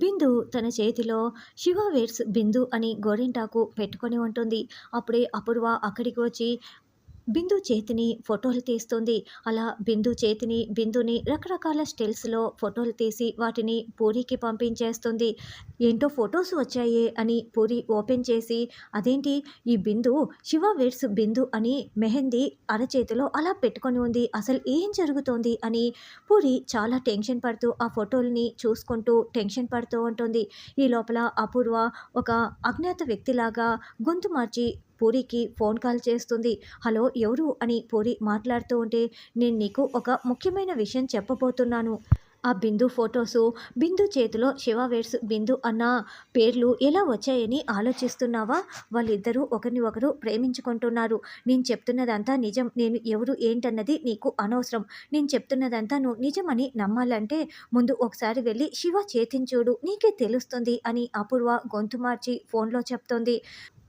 బిందు తన చేతిలో 'శివ వేడ్స్ బిందు' అని గోరింటాకు పెట్టుకొని ఉంటుంది. అప్పుడే అపూర్వ అక్కడికి వచ్చి బిందు చేతిని ఫోటోలు తీస్తుంది. అలా బిందుని రకరకాల స్టిల్స్‌లో ఫోటోలు తీసి వాటిని పూరికి పంపించేస్తుంది. ఏంటో ఫోటోస్ వచ్చాయే అని పూరి ఓపెన్ చేసి, అదేంటి ఈ బిందు 'శివ వేడ్స్ బిందు' అని మెహందీ అరచేతిలో అలా పెట్టుకొని ఉంది. అసలు ఏం జరుగుతోంది అని పూరి చాలా టెన్షన్ పడుతూ ఆ ఫోటోలని చూసుకుంటూ టెన్షన్ పడుతూ ఉంటుంది. ఈ లోపల అపూర్వ ఒక అజ్ఞాత వ్యక్తిలాగా గొంతు మార్చి పూరికి ఫోన్ కాల్ చేస్తుంది. హలో ఎవరు అని పూరి మాట్లాడుతూ ఉంటే, నేను నీకు ఒక ముఖ్యమైన విషయం చెప్పబోతున్నాను. ఆ బిందు ఫొటోసు, బిందు చేతిలో 'శివ వేడ్స్ బిందు' అన్న పేర్లు ఎలా వచ్చాయని ఆలోచిస్తున్నావా? వాళ్ళిద్దరూ ఒకరిని ఒకరు ప్రేమించుకుంటున్నారు. నేను చెప్తున్నదంతా నిజం. నేను ఎవరు ఏంటన్నది నీకు అనవసరం. నేను చెప్తున్నదంతా నువ్వు నిజమని నమ్మాలంటే ముందు ఒకసారి వెళ్ళి శివ చేతిని చూడు, నీకే తెలుస్తుంది అని అపూర్వ గొంతు మార్చి ఫోన్లో చెప్తోంది.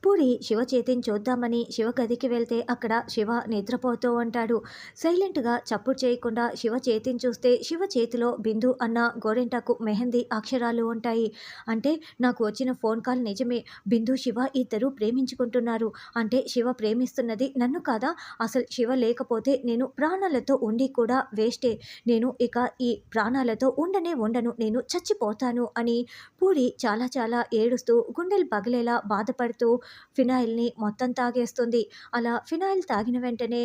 పూరి శివ చేతిని చూద్దామని శివ గదికి వెళ్తే అక్కడ శివ నిద్రపోతూ ఉంటాడు. సైలెంట్‌గా చప్పుడు చేయకుండా శివ చేతిని చూస్తే శివ చేతిలో బిందు అన్న గోరింటాకు మెహందీ అక్షరాలు ఉంటాయి. అంటే నాకు వచ్చిన ఫోన్ కాల్ నిజమే. బిందు, శివ ఇద్దరూ ప్రేమించుకుంటున్నారు. అంటే శివ ప్రేమిస్తున్నది నన్ను కాదా? అసలు శివ లేకపోతే నేను ప్రాణాలతో ఉండి కూడా వేస్టే. నేను ఇక ఈ ప్రాణాలతో ఉండను. నేను చచ్చిపోతాను అని పూరి చాలా చాలా ఏడుస్తూ గుండెలు పగిలేలా బాధపడుతూ ఫినాయిల్‌ని మొత్తం తాగేస్తుంది. అలా ఫినాయిల్ తాగిన వెంటనే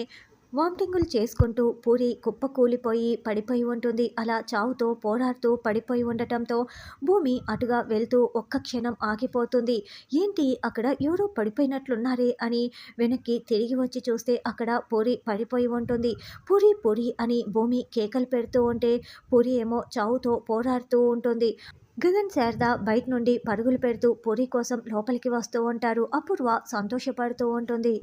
వామిటింగులు చేసుకుంటూ పూరి కుప్పకూలిపోయి పడిపోయి ఉంటుంది. అలా చావుతో పోరాడుతూ పడిపోయి ఉండటంతో భూమి అటుగా వెళ్తూ ఒక్క క్షణం ఆగిపోతుంది. ఏంటి అక్కడ ఎవరో పడిపోయినట్లున్నారే అని వెనక్కి తిరిగి వచ్చి చూస్తే అక్కడ పూరి పడిపోయి ఉంటుంది. పూరి పూరి అని భూమి కేకలు పెడుతూ ఉంటే పూరి ఏమో చావుతో పోరాడుతూ ఉంటుంది. గగన్, శారద బయట నుండి పరుగులు పెడుతూ పూరి కోసం లోపలికి వస్తూ ఉంటారు. అపూర్వ సంతోషపడుతూ ఉంటుంది.